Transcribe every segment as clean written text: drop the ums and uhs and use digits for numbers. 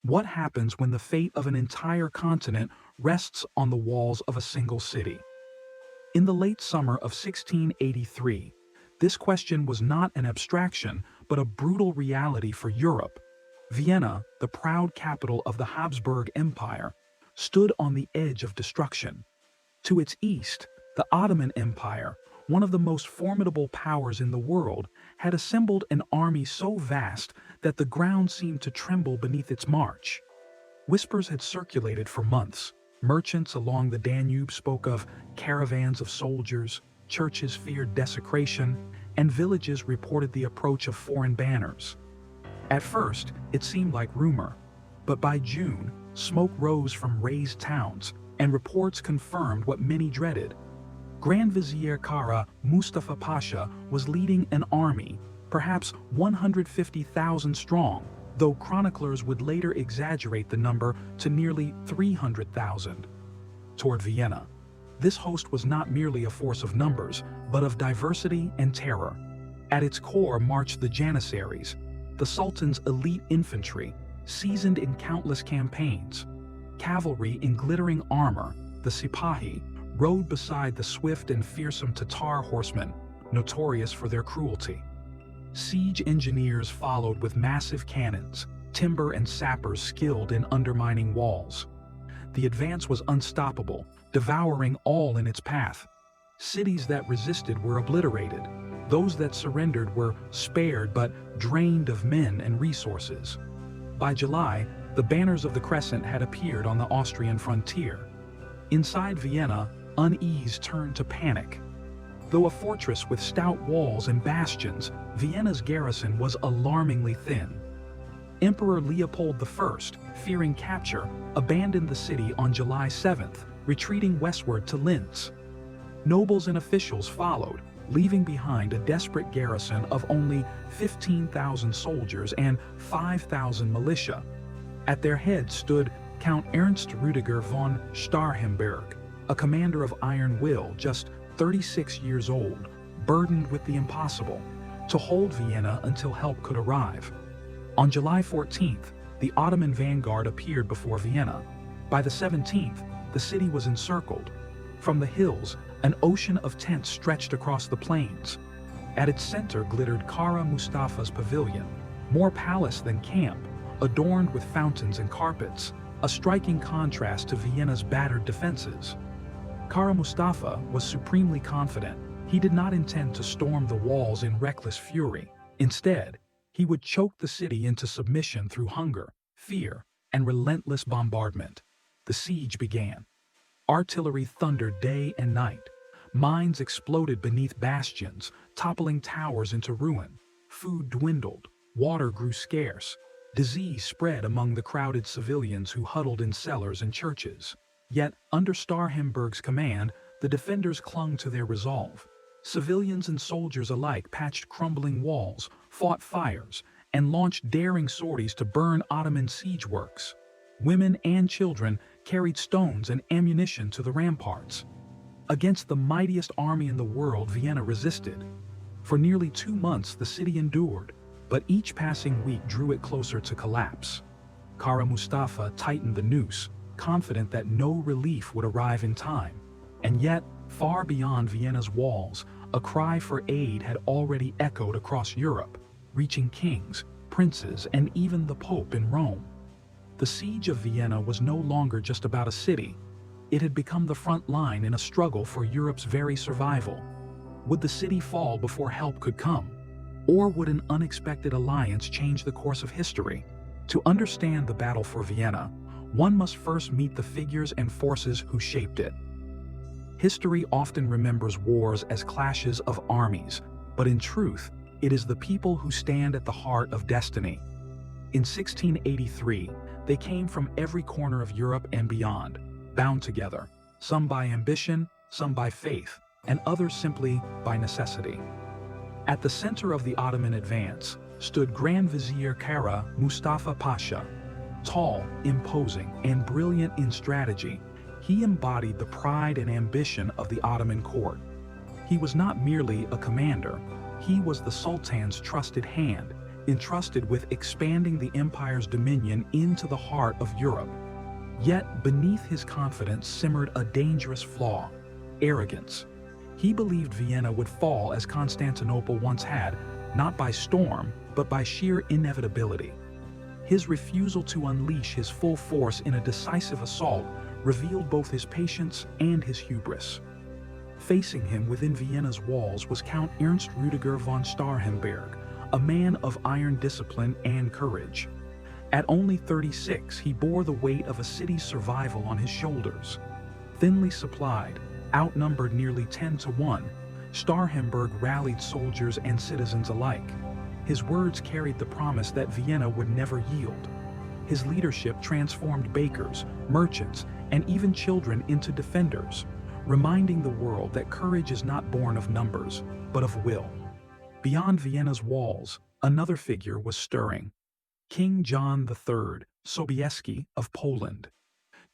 What happens when the fate of an entire continent rests on the walls of a single city? In the late summer of 1683, this question was not an abstraction, but a brutal reality for Europe. Vienna, the proud capital of the Habsburg Empire, stood on the edge of destruction. To its east, the Ottoman Empire, one of the most formidable powers in the world, had assembled an army so vast that the ground seemed to tremble beneath its march. Whispers had circulated for months. Merchants along the Danube spoke of caravans of soldiers, churches feared desecration, and villages reported the approach of foreign banners. At first, it seemed like rumor, but by June, smoke rose from razed towns, and reports confirmed what many dreaded. Grand Vizier Kara Mustafa Pasha was leading an army, perhaps 150,000 strong, though chroniclers would later exaggerate the number to nearly 300,000. Toward Vienna, this host was not merely a force of numbers, but of diversity and terror. At its core marched the Janissaries, the Sultan's elite infantry, seasoned in countless campaigns. Cavalry in glittering armor, the Sipahi, rode beside the swift and fearsome Tatar horsemen, notorious for their cruelty. Siege engineers followed with massive cannons, timber and sappers skilled in undermining walls. The advance was unstoppable, devouring all in its path. Cities that resisted were obliterated. Those that surrendered were spared but drained of men and resources. By July, the banners of the Crescent had appeared on the Austrian frontier. Inside Vienna, unease turned to panic. Though a fortress with stout walls and bastions, Vienna's garrison was alarmingly thin. Emperor Leopold I, fearing capture, abandoned the city on July 7th, retreating westward to Linz. Nobles and officials followed, leaving behind a desperate garrison of only 15,000 soldiers and 5,000 militia. At their head stood Count Ernst Rüdiger von Starhemberg, a commander of iron will, just 36 years old, burdened with the impossible, to hold Vienna until help could arrive. On July 14th, the Ottoman vanguard appeared before Vienna. By the 17th, the city was encircled. From the hills, an ocean of tents stretched across the plains. At its center glittered Kara Mustafa's pavilion, more palace than camp, adorned with fountains and carpets, a striking contrast to Vienna's battered defenses. Kara Mustafa was supremely confident. He did not intend to storm the walls in reckless fury. Instead, he would choke the city into submission through hunger, fear, and relentless bombardment. The siege began. Artillery thundered day and night. Mines exploded beneath bastions, toppling towers into ruin. Food dwindled. Water grew scarce. Disease spread among the crowded civilians who huddled in cellars and churches. Yet, under Starhemberg's command, the defenders clung to their resolve. Civilians and soldiers alike patched crumbling walls, fought fires, and launched daring sorties to burn Ottoman siege works. Women and children carried stones and ammunition to the ramparts. Against the mightiest army in the world, Vienna resisted. For nearly 2 months, the city endured, but each passing week drew it closer to collapse. Kara Mustafa tightened the noose, confident that no relief would arrive in time. And yet, far beyond Vienna's walls, a cry for aid had already echoed across Europe, reaching kings, princes, and even the Pope in Rome. The siege of Vienna was no longer just about a city. It had become the front line in a struggle for Europe's very survival. Would the city fall before help could come? Or would an unexpected alliance change the course of history? To understand the battle for Vienna, one must first meet the figures and forces who shaped it. History often remembers wars as clashes of armies, but in truth, it is the people who stand at the heart of destiny. In 1683, they came from every corner of Europe and beyond, bound together, some by ambition, some by faith, and others simply by necessity. At the center of the Ottoman advance stood Grand Vizier Kara Mustafa Pasha. Tall, imposing, and brilliant in strategy, he embodied the pride and ambition of the Ottoman court. He was not merely a commander, he was the Sultan's trusted hand, entrusted with expanding the empire's dominion into the heart of Europe. Yet, beneath his confidence simmered a dangerous flaw: arrogance. He believed Vienna would fall as Constantinople once had, not by storm, but by sheer inevitability. His refusal to unleash his full force in a decisive assault revealed both his patience and his hubris. Facing him within Vienna's walls was Count Ernst Rüdiger von Starhemberg, a man of iron discipline and courage. At only 36, he bore the weight of a city's survival on his shoulders. Thinly supplied, outnumbered nearly 10-1, Starhemberg rallied soldiers and citizens alike. His words carried the promise that Vienna would never yield. His leadership transformed bakers, merchants, and even children into defenders, reminding the world that courage is not born of numbers, but of will. Beyond Vienna's walls, another figure was stirring: King John III, Sobieski of Poland.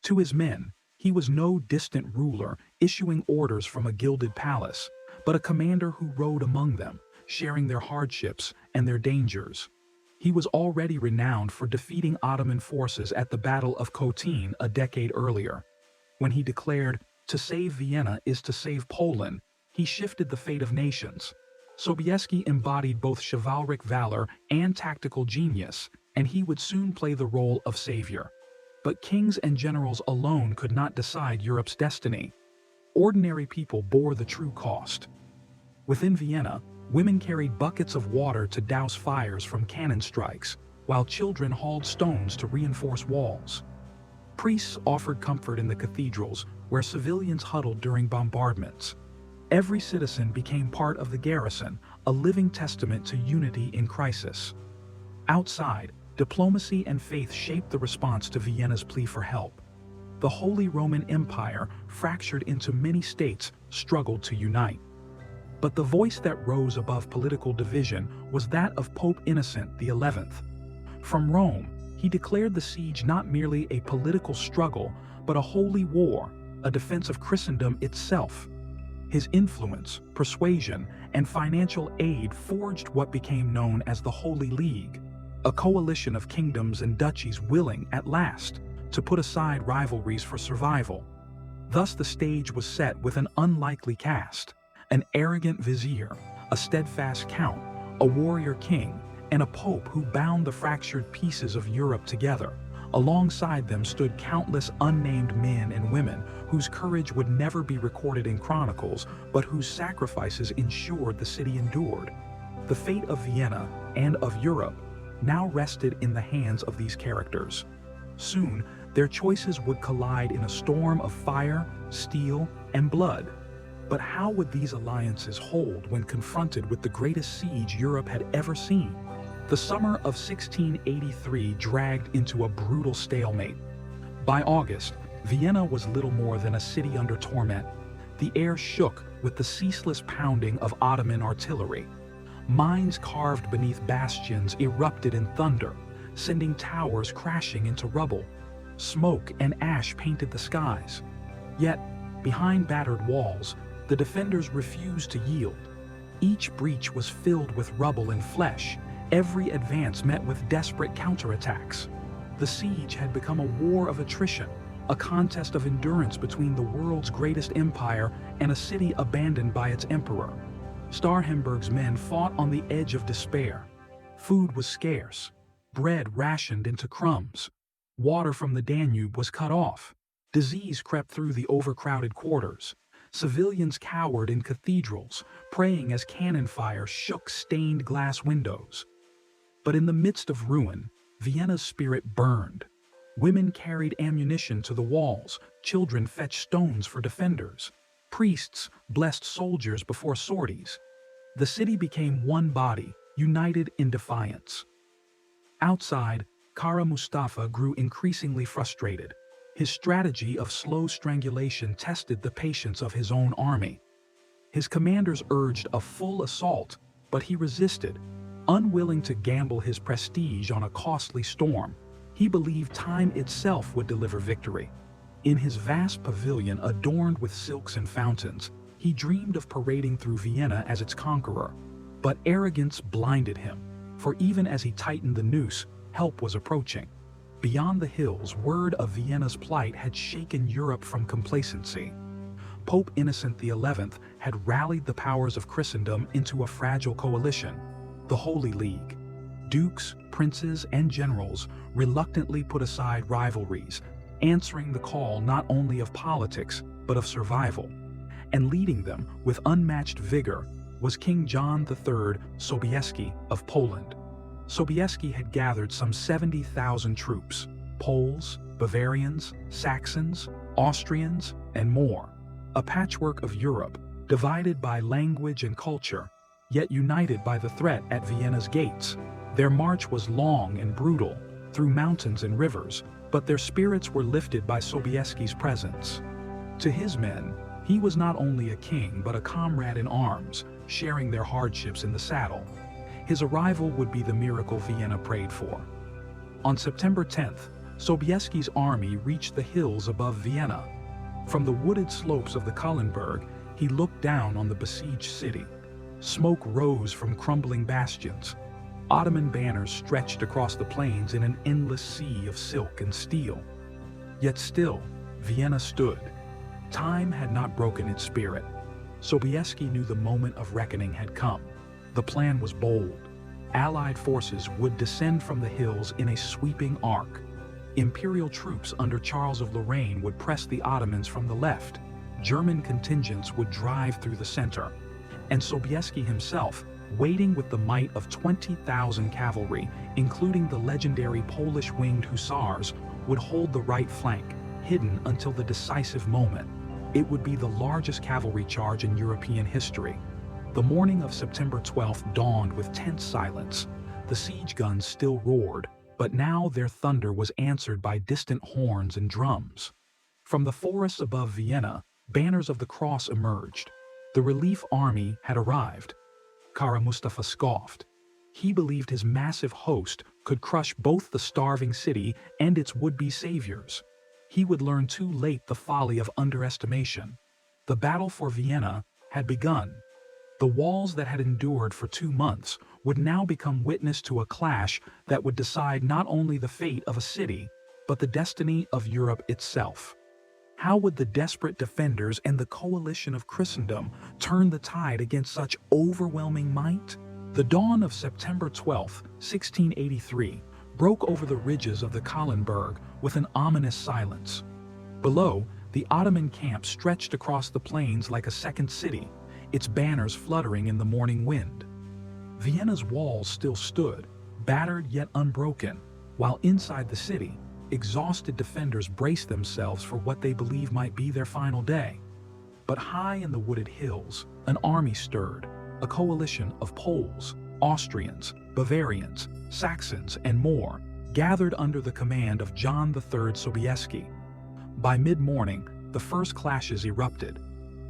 To his men, he was no distant ruler issuing orders from a gilded palace, but a commander who rode among them, sharing their hardships and their dangers. He was already renowned for defeating Ottoman forces at the Battle of Kotin a decade earlier. When he declared, "To save Vienna is to save Poland," he shifted the fate of nations. Sobieski embodied both chivalric valor and tactical genius, and he would soon play the role of savior. But kings and generals alone could not decide Europe's destiny. Ordinary people bore the true cost. Within Vienna, women carried buckets of water to douse fires from cannon strikes, while children hauled stones to reinforce walls. Priests offered comfort in the cathedrals, where civilians huddled during bombardments. Every citizen became part of the garrison, a living testament to unity in crisis. Outside, diplomacy and faith shaped the response to Vienna's plea for help. The Holy Roman Empire, fractured into many states, struggled to unite. But the voice that rose above political division was that of Pope Innocent XI. From Rome, he declared the siege not merely a political struggle, but a holy war, a defense of Christendom itself. His influence, persuasion, and financial aid forged what became known as the Holy League, a coalition of kingdoms and duchies willing, at last, to put aside rivalries for survival. Thus the stage was set with an unlikely cast: an arrogant vizier, a steadfast count, a warrior king, and a pope who bound the fractured pieces of Europe together. Alongside them stood countless unnamed men and women whose courage would never be recorded in chronicles, but whose sacrifices ensured the city endured. The fate of Vienna and of Europe now rested in the hands of these characters. Soon, their choices would collide in a storm of fire, steel, and blood. But how would these alliances hold when confronted with the greatest siege Europe had ever seen? The summer of 1683 dragged into a brutal stalemate. By August, Vienna was little more than a city under torment. The air shook with the ceaseless pounding of Ottoman artillery. Mines carved beneath bastions erupted in thunder, sending towers crashing into rubble. Smoke and ash painted the skies. Yet, behind battered walls, the defenders refused to yield. Each breach was filled with rubble and flesh, every advance met with desperate counterattacks. The siege had become a war of attrition, a contest of endurance between the world's greatest empire and a city abandoned by its emperor. Starhemberg's men fought on the edge of despair. Food was scarce, bread rationed into crumbs. Water from the Danube was cut off. Disease crept through the overcrowded quarters. Civilians cowered in cathedrals, praying as cannon fire shook stained glass windows. But in the midst of ruin, Vienna's spirit burned. Women carried ammunition to the walls, children fetched stones for defenders. Priests blessed soldiers before sorties. The city became one body, united in defiance. Outside, Kara Mustafa grew increasingly frustrated. His strategy of slow strangulation tested the patience of his own army. His commanders urged a full assault, but he resisted. Unwilling to gamble his prestige on a costly storm, he believed time itself would deliver victory. In his vast pavilion adorned with silks and fountains, he dreamed of parading through Vienna as its conqueror. But arrogance blinded him. for even as he tightened the noose, help was approaching. Beyond the hills, word of Vienna's plight had shaken Europe from complacency. Pope Innocent XI had rallied the powers of Christendom into a fragile coalition, the Holy League. Dukes, princes, and generals reluctantly put aside rivalries, answering the call not only of politics but of survival. And leading them with unmatched vigor was King John III Sobieski of Poland. Sobieski had gathered some 70,000 troops, Poles, Bavarians, Saxons, Austrians, and more. A patchwork of Europe, divided by language and culture, yet united by the threat at Vienna's gates. Their march was long and brutal, through mountains and rivers, but their spirits were lifted by Sobieski's presence. To his men, he was not only a king but a comrade in arms, sharing their hardships in the saddle. His arrival would be the miracle Vienna prayed for. On September 10th, Sobieski's army reached the hills above Vienna. From the wooded slopes of the Kahlenberg, he looked down on the besieged city. Smoke rose from crumbling bastions. Ottoman banners stretched across the plains in an endless sea of silk and steel. Yet still, Vienna stood. Time had not broken its spirit. Sobieski knew the moment of reckoning had come. The plan was bold. Allied forces would descend from the hills in a sweeping arc. Imperial troops under Charles of Lorraine would press the Ottomans from the left. German contingents would drive through the center. And Sobieski himself, waiting with the might of 20,000 cavalry, including the legendary Polish winged hussars, would hold the right flank, hidden until the decisive moment. It would be the largest cavalry charge in European history. The morning of September 12th dawned with tense silence. The siege guns still roared, but now their thunder was answered by distant horns and drums. From the forests above Vienna, banners of the cross emerged. The relief army had arrived. Kara Mustafa scoffed. He believed his massive host could crush both the starving city and its would-be saviors. He would learn too late the folly of underestimation. The battle for Vienna had begun. The walls that had endured for 2 months would now become witness to a clash that would decide not only the fate of a city, but the destiny of Europe itself. How would the desperate defenders and the coalition of Christendom turn the tide against such overwhelming might? The dawn of September 12, 1683, broke over the ridges of the Kahlenberg with an ominous silence. Below, the Ottoman camp stretched across the plains like a second city, its banners fluttering in the morning wind. Vienna's walls still stood, battered yet unbroken, while inside the city, exhausted defenders braced themselves for what they believed might be their final day. But high in the wooded hills, an army stirred, a coalition of Poles, Austrians, Bavarians, Saxons, and more, gathered under the command of John III Sobieski. By mid-morning, the first clashes erupted.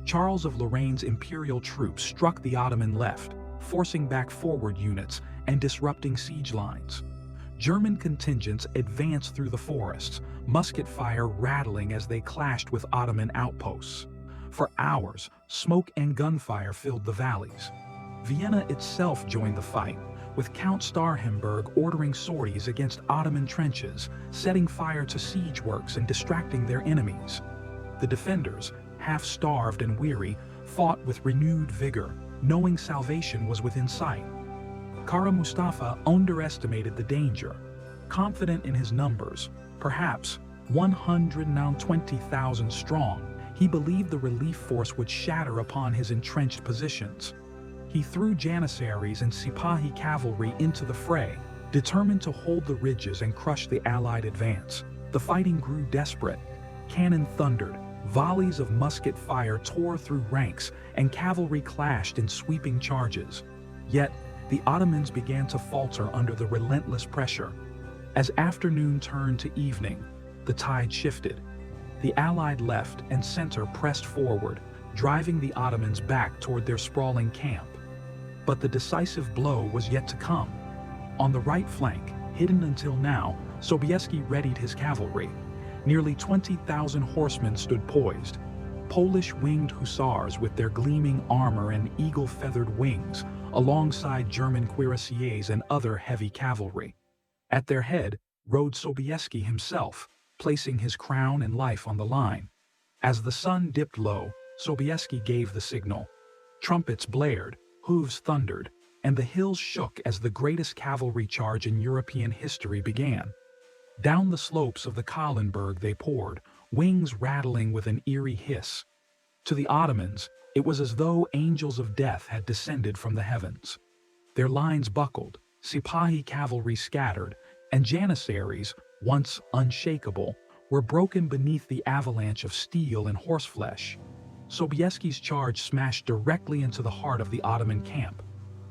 Charles of Lorraine's imperial troops struck the Ottoman left, forcing back forward units and disrupting siege lines. German contingents advanced through the forests, musket fire rattling as they clashed with Ottoman outposts. For hours, smoke and gunfire filled the valleys. Vienna itself joined the fight, with Count Starhemberg ordering sorties against Ottoman trenches, setting fire to siege works and distracting their enemies. The defenders, half-starved and weary, fought with renewed vigor, knowing salvation was within sight. Kara Mustafa underestimated the danger. Confident in his numbers, perhaps 120,000 strong, he believed the relief force would shatter upon his entrenched positions. He threw janissaries and Sipahi cavalry into the fray, determined to hold the ridges and crush the Allied advance. The fighting grew desperate. Cannon thundered, volleys of musket fire tore through ranks, and cavalry clashed in sweeping charges. Yet, the Ottomans began to falter under the relentless pressure. As afternoon turned to evening, the tide shifted. The Allied left and center pressed forward, driving the Ottomans back toward their sprawling camp. But the decisive blow was yet to come. On the right flank, hidden until now, Sobieski readied his cavalry. Nearly 20,000 horsemen stood poised. Polish winged hussars with their gleaming armor and eagle-feathered wings, alongside German cuirassiers and other heavy cavalry. At their head rode Sobieski himself, placing his crown and life on the line. As the sun dipped low, Sobieski gave the signal. Trumpets blared, hooves thundered, and the hills shook as the greatest cavalry charge in European history began. Down the slopes of the Kahlenberg they poured, wings rattling with an eerie hiss. To the Ottomans, it was as though angels of death had descended from the heavens. Their lines buckled, Sipahi cavalry scattered, and janissaries, once unshakable, were broken beneath the avalanche of steel and horseflesh. Sobieski's charge smashed directly into the heart of the Ottoman camp.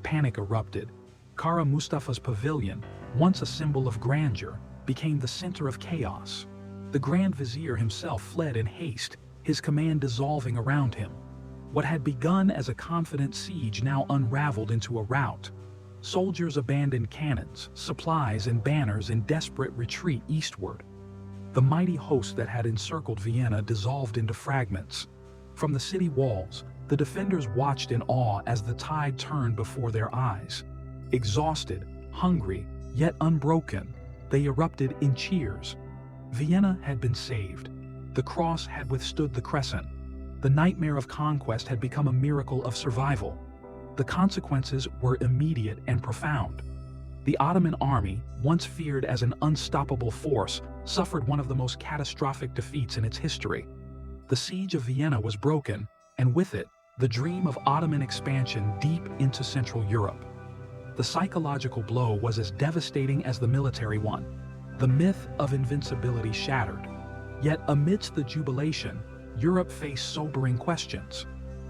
Panic erupted. Kara Mustafa's pavilion, once a symbol of grandeur, became the center of chaos. The Grand Vizier himself fled in haste, his command dissolving around him. What had begun as a confident siege now unraveled into a rout. Soldiers abandoned cannons, supplies, and banners in desperate retreat eastward. The mighty host that had encircled Vienna dissolved into fragments. From the city walls, the defenders watched in awe as the tide turned before their eyes. Exhausted, hungry, yet unbroken, they erupted in cheers. Vienna had been saved. The cross had withstood the crescent. The nightmare of conquest had become a miracle of survival. The consequences were immediate and profound. The Ottoman army, once feared as an unstoppable force, suffered one of the most catastrophic defeats in its history. The siege of Vienna was broken, and with it, the dream of Ottoman expansion deep into Central Europe. The psychological blow was as devastating as the military one. The myth of invincibility shattered. Yet amidst the jubilation, Europe faced sobering questions.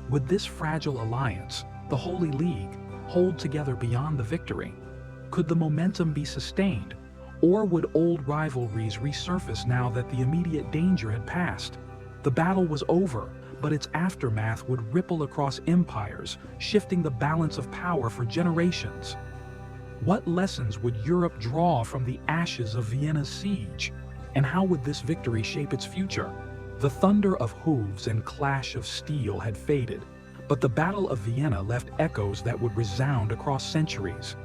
Would this fragile alliance, the Holy League, hold together beyond the victory? Could the momentum be sustained? Or would old rivalries resurface now that the immediate danger had passed? The battle was over, but its aftermath would ripple across empires, shifting the balance of power for generations. What lessons would Europe draw from the ashes of Vienna's siege? And how would this victory shape its future? The thunder of hooves and clash of steel had faded, but the Battle of Vienna left echoes that would resound across centuries.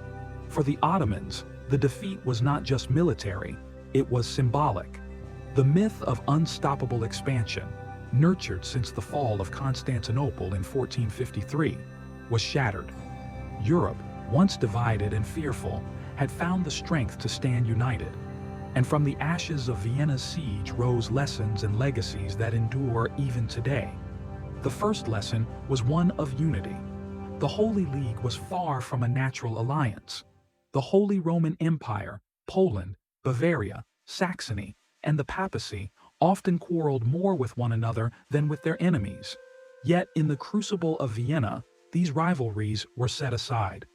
For the Ottomans, the defeat was not just military, it was symbolic. The myth of unstoppable expansion, nurtured since the fall of Constantinople in 1453, was shattered. Europe, once divided and fearful, had found the strength to stand united. And from the ashes of Vienna's siege rose lessons and legacies that endure even today. The first lesson was one of unity. The Holy League was far from a natural alliance. The Holy Roman Empire, Poland, Bavaria, Saxony, and the papacy often quarreled more with one another than with their enemies. Yet in the crucible of Vienna, these rivalries were set aside.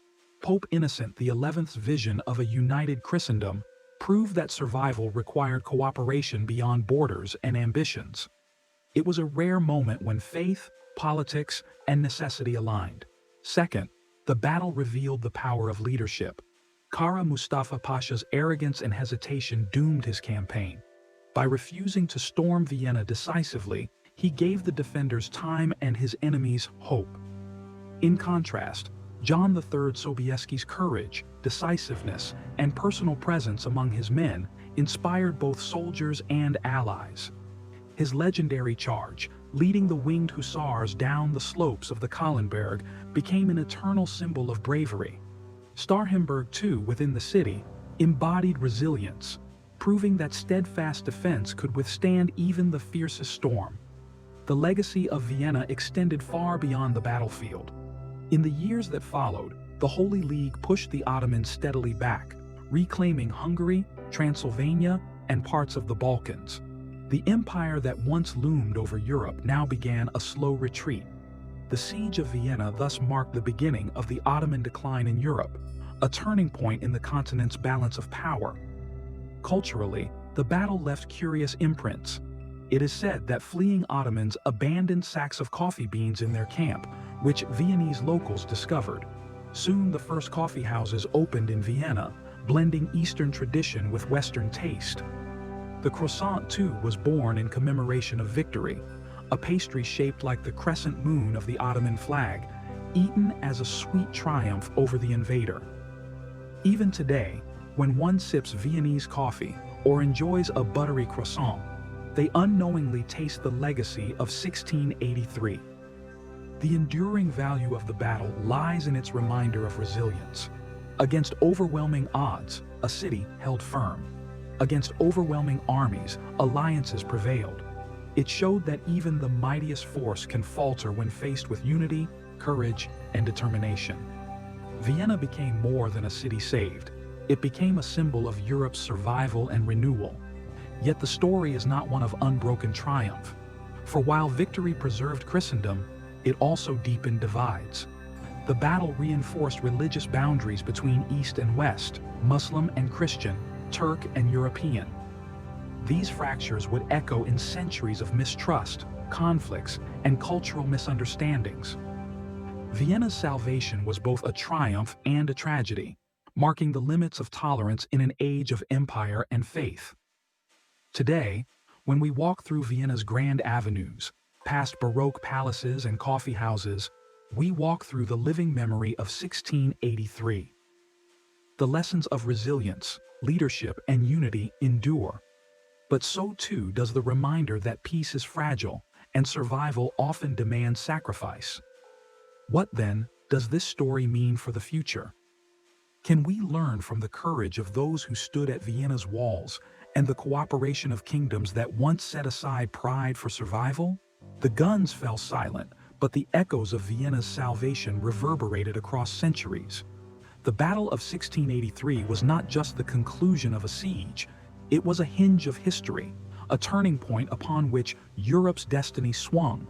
Pope Innocent XI's vision of a united Christendom proved that survival required cooperation beyond borders and ambitions. It was a rare moment when faith, politics, and necessity aligned. Second, the battle revealed the power of leadership. Kara Mustafa Pasha's arrogance and hesitation doomed his campaign. By refusing to storm Vienna decisively, he gave the defenders time and his enemies hope. In contrast, John III Sobieski's courage, decisiveness, and personal presence among his men inspired both soldiers and allies. His legendary charge, leading the winged hussars down the slopes of the Kahlenberg, became an eternal symbol of bravery. Starhemberg, too, within the city, embodied resilience, proving that steadfast defense could withstand even the fiercest storm. The legacy of Vienna extended far beyond the battlefield. In the years that followed, the Holy League pushed the Ottomans steadily back, reclaiming Hungary, Transylvania, and parts of the Balkans. The empire that once loomed over Europe now began a slow retreat. The siege of Vienna thus marked the beginning of the Ottoman decline in Europe, a turning point in the continent's balance of power. Culturally, the battle left curious imprints. It is said that fleeing Ottomans abandoned sacks of coffee beans in their camp, which Viennese locals discovered. Soon the first coffee houses opened in Vienna, blending Eastern tradition with Western taste. The croissant, too, was born in commemoration of victory, a pastry shaped like the crescent moon of the Ottoman flag, eaten as a sweet triumph over the invader. Even today, when one sips Viennese coffee or enjoys a buttery croissant, they unknowingly taste the legacy of 1683. The enduring value of the battle lies in its reminder of resilience. Against overwhelming odds, a city held firm. Against overwhelming armies, alliances prevailed. It showed that even the mightiest force can falter when faced with unity, courage, and determination. Vienna became more than a city saved. It became a symbol of Europe's survival and renewal. Yet the story is not one of unbroken triumph. For while victory preserved Christendom, it also deepened divides. The battle reinforced religious boundaries between East and West, Muslim and Christian, Turk and European. These fractures would echo in centuries of mistrust, conflicts, and cultural misunderstandings. Vienna's salvation was both a triumph and a tragedy, marking the limits of tolerance in an age of empire and faith. Today, when we walk through Vienna's grand avenues, past Baroque palaces and coffee houses, we walk through the living memory of 1683. The lessons of resilience, leadership, and unity endure. But so too does the reminder that peace is fragile and survival often demands sacrifice. What then does this story mean for the future? Can we learn from the courage of those who stood at Vienna's walls and the cooperation of kingdoms that once set aside pride for survival? The guns fell silent, but the echoes of Vienna's salvation reverberated across centuries. The Battle of 1683 was not just the conclusion of a siege, it was a hinge of history, a turning point upon which Europe's destiny swung.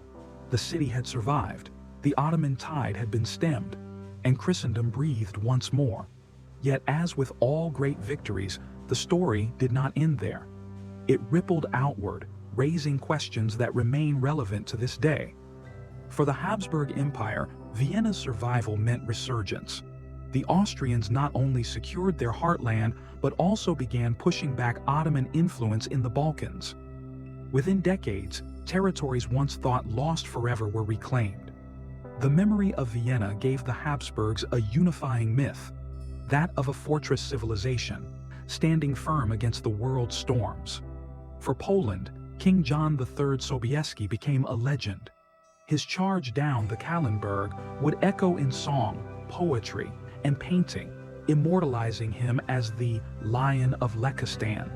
The city had survived, the Ottoman tide had been stemmed, and Christendom breathed once more. Yet as with all great victories, the story did not end there. It rippled outward, raising questions that remain relevant to this day. For the Habsburg Empire, Vienna's survival meant resurgence. The Austrians not only secured their heartland, but also began pushing back Ottoman influence in the Balkans. Within decades, territories once thought lost forever were reclaimed. The memory of Vienna gave the Habsburgs a unifying myth, that of a fortress civilization, standing firm against the world's storms. For Poland, King John III Sobieski became a legend. His charge down the Kallenberg would echo in song, poetry, and painting, immortalizing him as the Lion of Lekistan.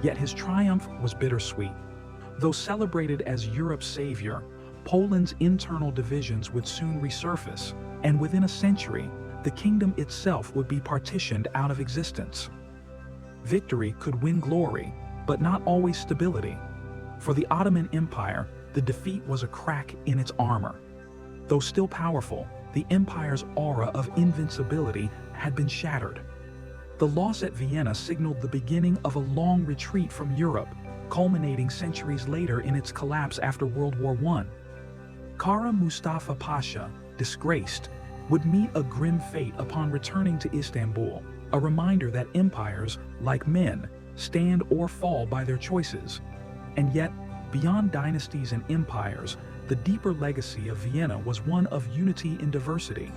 Yet his triumph was bittersweet. Though celebrated as Europe's savior, Poland's internal divisions would soon resurface, and within a century, the kingdom itself would be partitioned out of existence. Victory could win glory, but not always stability. For the Ottoman Empire, the defeat was a crack in its armor. Though still powerful, the empire's aura of invincibility had been shattered. The loss at Vienna signaled the beginning of a long retreat from Europe, culminating centuries later in its collapse after World War I. Kara Mustafa Pasha, disgraced, would meet a grim fate upon returning to Istanbul, a reminder that empires, like men, stand or fall by their choices. And yet, beyond dynasties and empires, the deeper legacy of Vienna was one of unity in diversity.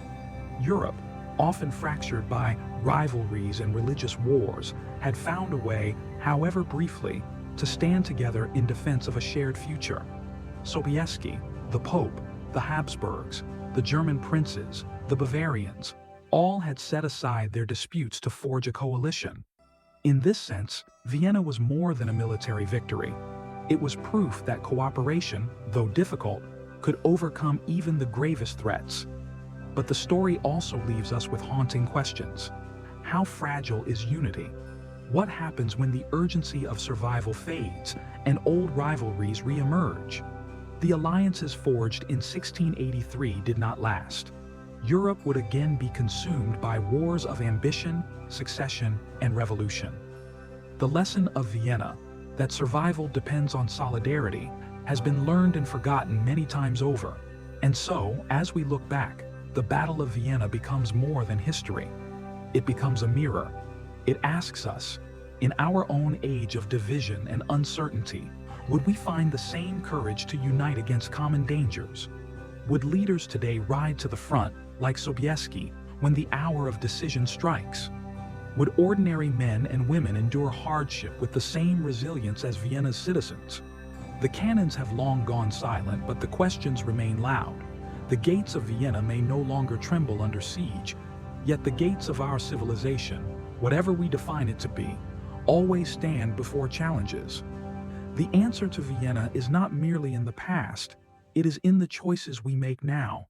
Europe, often fractured by rivalries and religious wars, had found a way, however briefly, to stand together in defense of a shared future. Sobieski, the Pope, the Habsburgs, the German princes, the Bavarians, all had set aside their disputes to forge a coalition. In this sense, Vienna was more than a military victory. It was proof that cooperation, though difficult, could overcome even the gravest threats. But the story also leaves us with haunting questions. How fragile is unity? What happens when the urgency of survival fades and old rivalries re-emerge? The alliances forged in 1683 did not last. Europe would again be consumed by wars of ambition, succession, and revolution. The lesson of Vienna, that survival depends on solidarity, has been learned and forgotten many times over. And so, as we look back, the Battle of Vienna becomes more than history. It becomes a mirror. It asks us, in our own age of division and uncertainty, Would we find the same courage to unite against common dangers? Would leaders today ride to the front, like Sobieski, when the hour of decision strikes? Would ordinary men and women endure hardship with the same resilience as Vienna's citizens? The cannons have long gone silent, but the questions remain loud. The gates of Vienna may no longer tremble under siege, yet the gates of our civilization, whatever we define it to be, always stand before challenges. The answer to Vienna is not merely in the past, it is in the choices we make now.